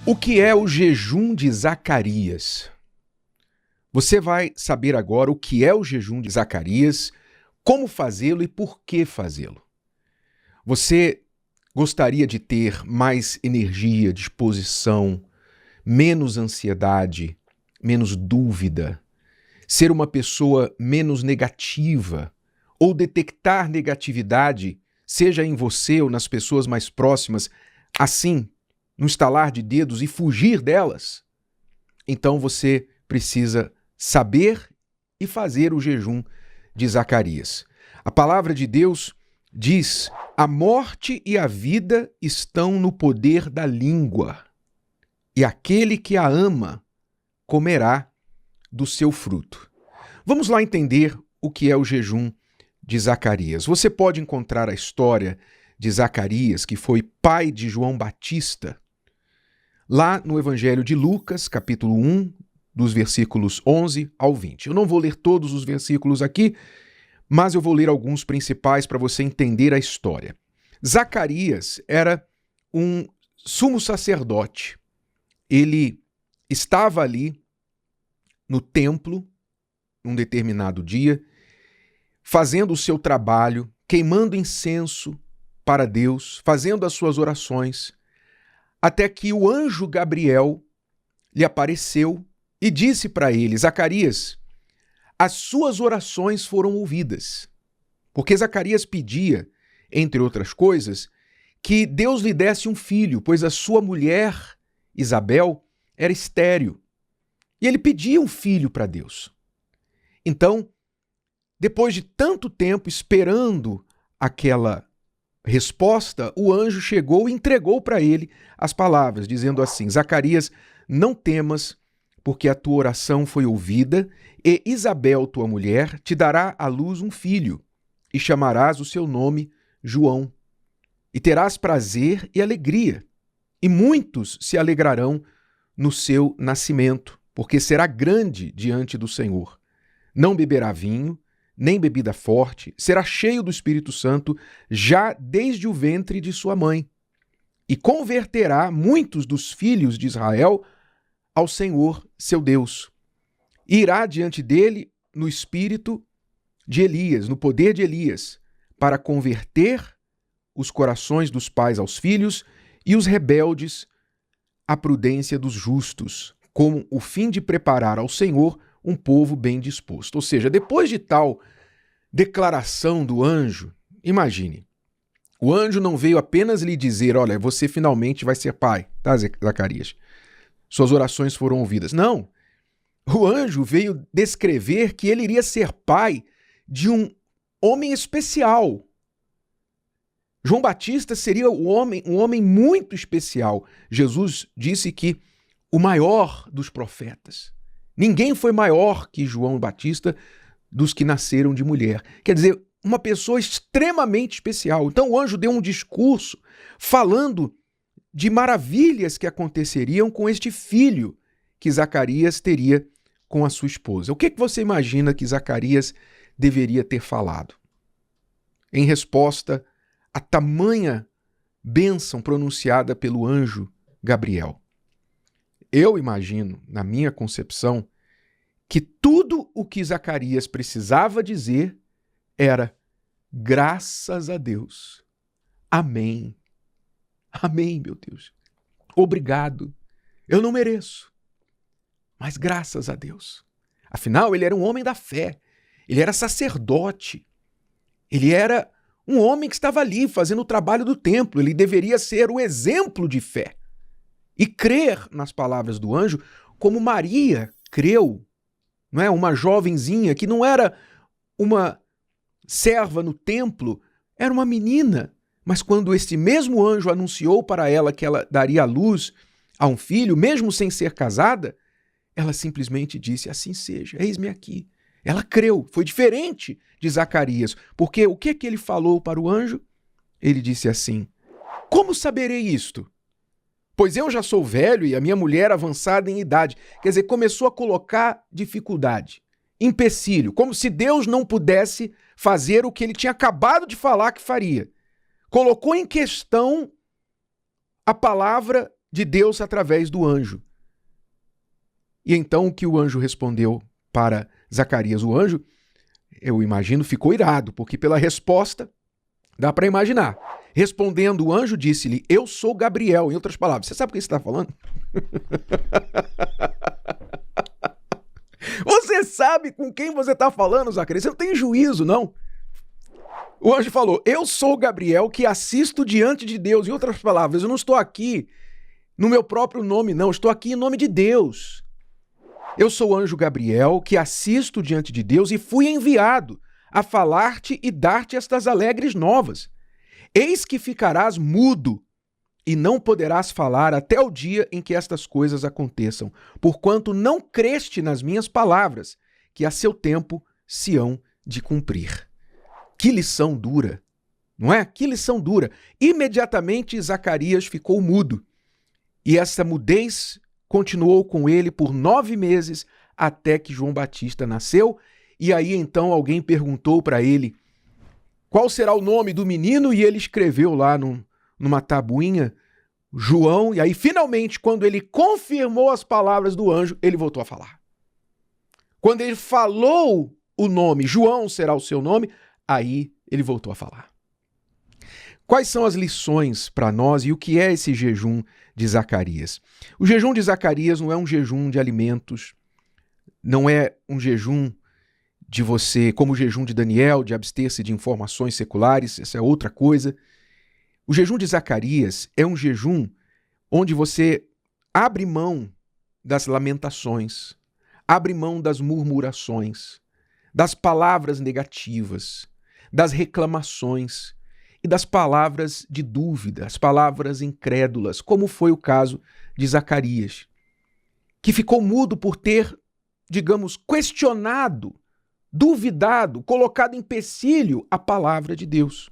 O que é o jejum de Zacarias? Você vai saber agora o que é o jejum de Zacarias, como fazê-lo e por que fazê-lo. Você gostaria de ter mais energia, disposição, menos ansiedade, menos dúvida, ser uma pessoa menos negativa ou detectar negatividade, seja em você ou nas pessoas mais próximas, assim, no estalar de dedos e fugir delas? Então você precisa saber e fazer o jejum de Zacarias. A palavra de Deus diz: a morte e a vida estão no poder da língua, e aquele que a ama comerá do seu fruto. Vamos lá entender o que é o jejum de Zacarias. Você pode encontrar a história de Zacarias, que foi pai de João Batista, lá no Evangelho de Lucas, capítulo 1, dos versículos 11 ao 20. Eu não vou ler todos os versículos aqui, mas eu vou ler alguns principais para você entender a história. Zacarias era um sumo sacerdote. Ele estava ali no templo, num determinado dia, fazendo o seu trabalho, queimando incenso para Deus, fazendo as suas orações, até que o anjo Gabriel lhe apareceu e disse para ele: Zacarias, as suas orações foram ouvidas. Porque Zacarias pedia, entre outras coisas, que Deus lhe desse um filho, pois a sua mulher, Isabel, era estéril. E ele pedia um filho para Deus. Então, depois de tanto tempo esperando aquela resposta, o anjo chegou e entregou para ele as palavras, dizendo assim: Zacarias, não temas, porque a tua oração foi ouvida, e Isabel, tua mulher, te dará à luz um filho, e chamarás o seu nome João. E terás prazer e alegria, e muitos se alegrarão no seu nascimento, porque será grande diante do Senhor. Não beberá vinho, nem bebida forte, será cheio do Espírito Santo já desde o ventre de sua mãe, e converterá muitos dos filhos de Israel ao Senhor, seu Deus. E irá diante dele no espírito de Elias, no poder de Elias, para converter os corações dos pais aos filhos e os rebeldes à prudência dos justos, com o fim de preparar ao Senhor um povo bem disposto. Ou seja, depois de tal declaração do anjo, imagine, o anjo não veio apenas lhe dizer: olha, você finalmente vai ser pai, tá, Zacarias? Suas orações foram ouvidas. Não, o anjo veio descrever que ele iria ser pai de um homem especial. João Batista seria um homem muito especial. Jesus disse que o maior dos profetas. Ninguém foi maior que João Batista dos que nasceram de mulher. Quer dizer, uma pessoa extremamente especial. Então o anjo deu um discurso falando de maravilhas que aconteceriam com este filho que Zacarias teria com a sua esposa. O que você imagina que Zacarias deveria ter falado? Em resposta a tamanha bênção pronunciada pelo anjo Gabriel. Eu imagino, na minha concepção, que tudo o que Zacarias precisava dizer era: graças a Deus. Amém. Amém, meu Deus. Obrigado. Eu não mereço, mas graças a Deus. Afinal, ele era um homem da fé. Ele era sacerdote. Ele era um homem que estava ali fazendo o trabalho do templo. Ele deveria ser o exemplo de fé e crer nas palavras do anjo, como Maria creu, não é? Uma jovenzinha que não era uma serva no templo, era uma menina. Mas quando este mesmo anjo anunciou para ela que ela daria à luz a um filho, mesmo sem ser casada, ela simplesmente disse: assim seja, eis-me aqui. Ela creu, foi diferente de Zacarias, porque o que ele falou para o anjo? Ele disse assim: como saberei isto? Pois eu já sou velho e a minha mulher avançada em idade. Quer dizer, começou a colocar dificuldade, empecilho, como se Deus não pudesse fazer o que ele tinha acabado de falar que faria. Colocou em questão a palavra de Deus através do anjo. E então o que o anjo respondeu para Zacarias? O anjo, eu imagino, ficou irado, porque pela resposta dá para imaginar. Respondendo, o anjo disse-lhe: eu sou Gabriel. Em outras palavras, você sabe o que você está falando? Você sabe com quem você está falando, Zacarias? Você não tem juízo, não. O anjo falou: eu sou Gabriel que assisto diante de Deus. Em outras palavras, eu não estou aqui no meu próprio nome, não. Estou aqui em nome de Deus. Eu sou o anjo Gabriel que assisto diante de Deus e fui enviado a falar-te e dar-te estas alegres novas. Eis que ficarás mudo e não poderás falar até o dia em que estas coisas aconteçam, porquanto não creste nas minhas palavras, que a seu tempo se hão de cumprir. Que lição dura, não é? Que lição dura. Imediatamente Zacarias ficou mudo, e essa mudez continuou com ele por 9 meses, até que João Batista nasceu, e aí então alguém perguntou para ele qual será o nome do menino, e ele escreveu lá numa tabuinha João, e aí finalmente, quando ele confirmou as palavras do anjo, ele voltou a falar. Quando ele falou o nome, João será o seu nome, aí ele voltou a falar. Quais são as lições para nós e o que é esse jejum de Zacarias? O jejum de Zacarias não é um jejum de alimentos, não é um jejum de você, como o jejum de Daniel, de abster-se de informações seculares, essa é outra coisa. O jejum de Zacarias é um jejum onde você abre mão das lamentações, abre mão das murmurações, das palavras negativas, das reclamações e das palavras de dúvida, as palavras incrédulas, como foi o caso de Zacarias, que ficou mudo por ter, digamos, questionado, duvidado, colocado em empecilho a palavra de Deus.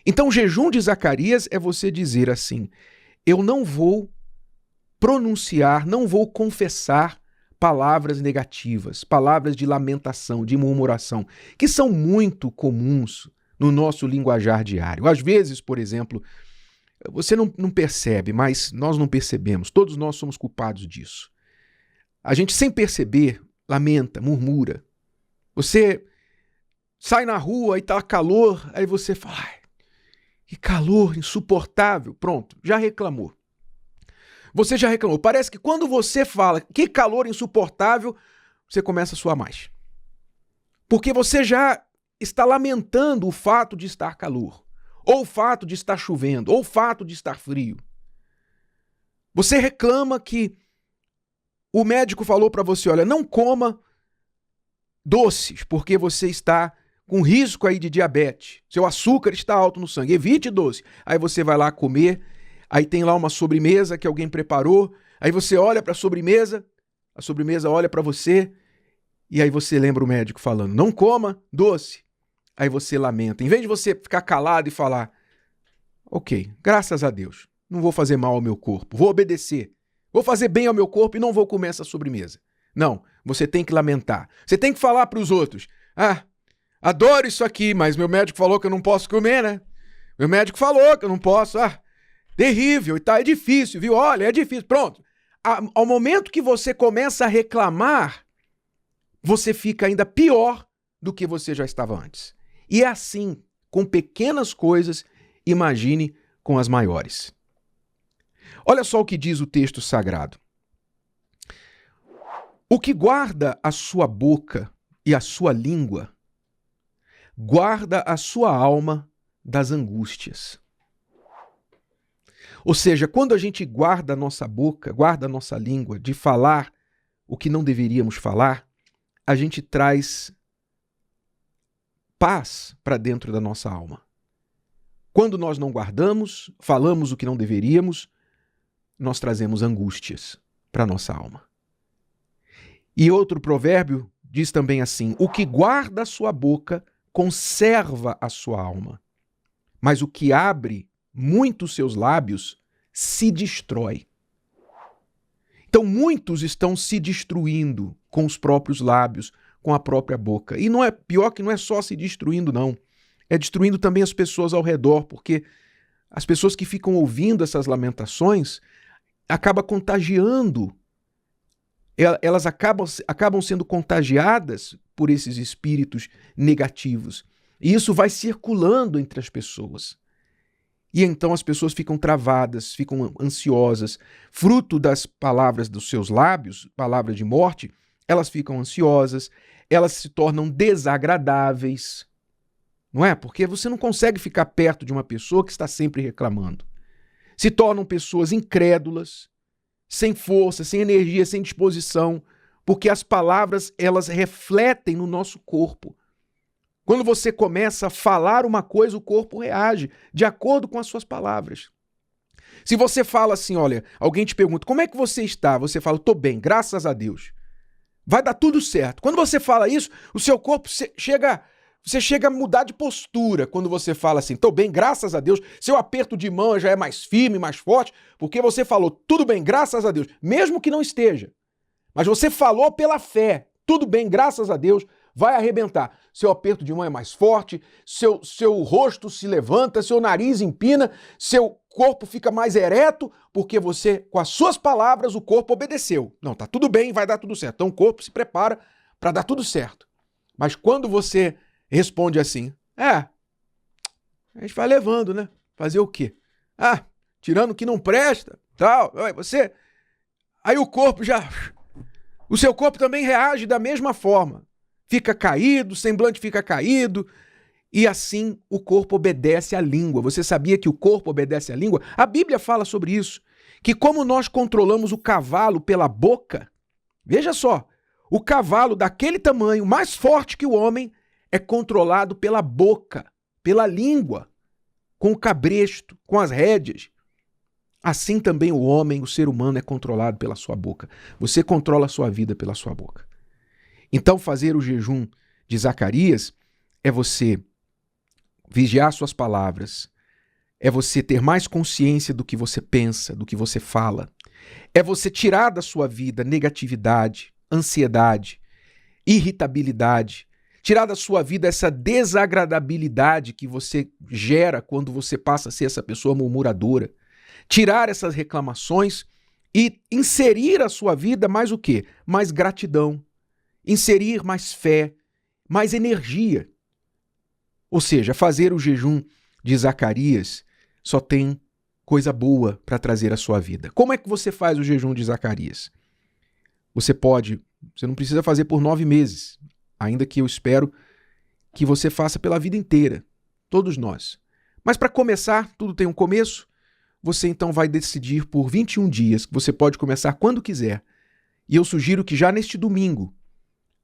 Então, o jejum de Zacarias é você dizer assim: eu não vou pronunciar, não vou confessar palavras negativas, palavras de lamentação, de murmuração, que são muito comuns no nosso linguajar diário. Às vezes, por exemplo, você não percebe, mas nós não percebemos, todos nós somos culpados disso. A gente, sem perceber, lamenta, murmura. Você sai na rua e tá calor, aí você fala: ai, que calor insuportável. Pronto, já reclamou. Você já reclamou. Parece que quando você fala que calor insuportável, você começa a suar mais. Porque você já está lamentando o fato de estar calor, ou o fato de estar chovendo, ou o fato de estar frio. Você reclama que o médico falou para você: olha, não coma doces, porque você está com risco aí de diabetes. Seu açúcar está alto no sangue, evite doce. Aí você vai lá comer, aí tem lá uma sobremesa que alguém preparou, aí você olha para a sobremesa olha para você, e aí você lembra o médico falando: não coma doce. Aí você lamenta. Em vez de você ficar calado e falar: ok, graças a Deus, não vou fazer mal ao meu corpo, vou obedecer, vou fazer bem ao meu corpo e não vou comer essa sobremesa. Não, você tem que lamentar. Você tem que falar para os outros: ah, adoro isso aqui, mas meu médico falou que eu não posso comer, né? Meu médico falou que eu não posso. Ah, terrível, e tá, é difícil, viu? Olha, é difícil. Pronto. Ao momento que você começa a reclamar, você fica ainda pior do que você já estava antes. E é assim, com pequenas coisas, imagine com as maiores. Olha só o que diz o texto sagrado. O que guarda a sua boca e a sua língua, guarda a sua alma das angústias. Ou seja, quando a gente guarda a nossa boca, guarda a nossa língua de falar o que não deveríamos falar, a gente traz paz para dentro da nossa alma. Quando nós não guardamos, falamos o que não deveríamos, nós trazemos angústias para a nossa alma. E outro provérbio diz também assim: o que guarda a sua boca conserva a sua alma, mas o que abre muito seus lábios se destrói. Então muitos estão se destruindo com os próprios lábios, com a própria boca. E não é pior que não é só se destruindo, não. É destruindo também as pessoas ao redor, porque As pessoas que ficam ouvindo essas lamentações acabam contagiando, elas acabam sendo contagiadas por esses espíritos negativos. E isso vai circulando entre as pessoas. E então as pessoas ficam travadas, ficam ansiosas. Fruto das palavras dos seus lábios, palavra de morte, elas ficam ansiosas, elas se tornam desagradáveis. Não é? Porque você não consegue ficar perto de uma pessoa que está sempre reclamando. Se tornam pessoas incrédulas, sem força, sem energia, sem disposição, porque as palavras, elas refletem no nosso corpo. Quando você começa a falar uma coisa, o corpo reage de acordo com as suas palavras. Se você fala assim, olha, alguém te pergunta, como é que você está? Você fala, estou bem, graças a Deus. Vai dar tudo certo. Quando você fala isso, o seu corpo chega a mudar de postura. Quando você fala assim, estou bem, graças a Deus, seu aperto de mão já é mais firme, mais forte, porque você falou, tudo bem, graças a Deus, mesmo que não esteja. Mas você falou pela fé, tudo bem, graças a Deus, vai arrebentar. Seu aperto de mão é mais forte, seu rosto se levanta, seu nariz empina, seu corpo fica mais ereto, porque você, com as suas palavras, o corpo obedeceu. Não, tá tudo bem, vai dar tudo certo. Então o corpo se prepara para dar tudo certo. Mas quando você responde assim, a gente vai levando, né? Fazer o quê? Tirando o que não presta, tal, você... Aí o seu corpo também reage da mesma forma. Fica caído, o semblante fica caído, e assim o corpo obedece à língua. Você sabia que o corpo obedece à língua? A Bíblia fala sobre isso, que como nós controlamos o cavalo pela boca, veja só, o cavalo daquele tamanho, mais forte que o homem, é controlado pela boca, pela língua, com o cabresto, com as rédeas. Assim também o homem, o ser humano, é controlado pela sua boca. Você controla a sua vida pela sua boca. Então, fazer o jejum de Zacarias é você vigiar suas palavras, é você ter mais consciência do que você pensa, do que você fala, é você tirar da sua vida negatividade, ansiedade, irritabilidade, tirar da sua vida essa desagradabilidade que você gera quando você passa a ser essa pessoa murmuradora, tirar essas reclamações e inserir a sua vida mais o quê? Mais gratidão. Inserir mais fé, mais energia. Ou seja, fazer o jejum de Zacarias só tem coisa boa para trazer à sua vida. Como é que você faz o jejum de Zacarias? Você não precisa fazer por 9 meses, ainda que eu espero que você faça pela vida inteira, todos nós. Mas para começar, tudo tem um começo, você então vai decidir por 21 dias, que você pode começar quando quiser. E eu sugiro que já neste domingo,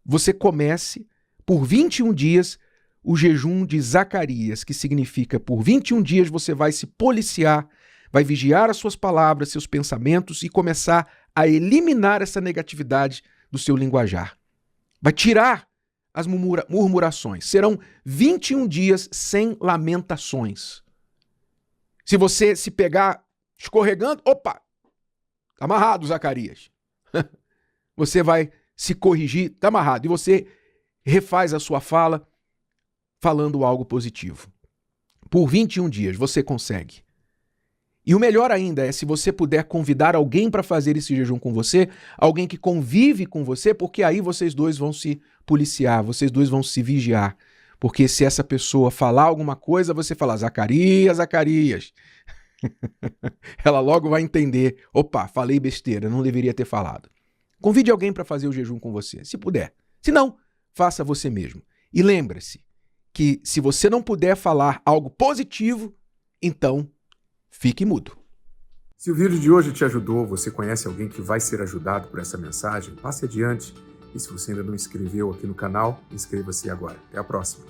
você comece por 21 dias o jejum de Zacarias, que significa por 21 dias você vai se policiar, vai vigiar as suas palavras, seus pensamentos e começar a eliminar essa negatividade do seu linguajar. Vai tirar as murmurações. Serão 21 dias sem lamentações. Se você se pegar escorregando, opa, tá amarrado, Zacarias. Você vai se corrigir, tá amarrado. E você refaz a sua fala falando algo positivo. Por 21 dias você consegue. E o melhor ainda é se você puder convidar alguém para fazer esse jejum com você, alguém que convive com você, porque aí vocês dois vão se policiar, vocês dois vão se vigiar. Porque se essa pessoa falar alguma coisa, você fala, Zacarias, Zacarias. Ela logo vai entender, opa, falei besteira, não deveria ter falado. Convide alguém para fazer o jejum com você, se puder. Se não, faça você mesmo. E lembre-se que se você não puder falar algo positivo, então fique mudo. Se o vídeo de hoje te ajudou, você conhece alguém que vai ser ajudado por essa mensagem, passe adiante. E se você ainda não inscreveu aqui no canal, inscreva-se agora. Até a próxima.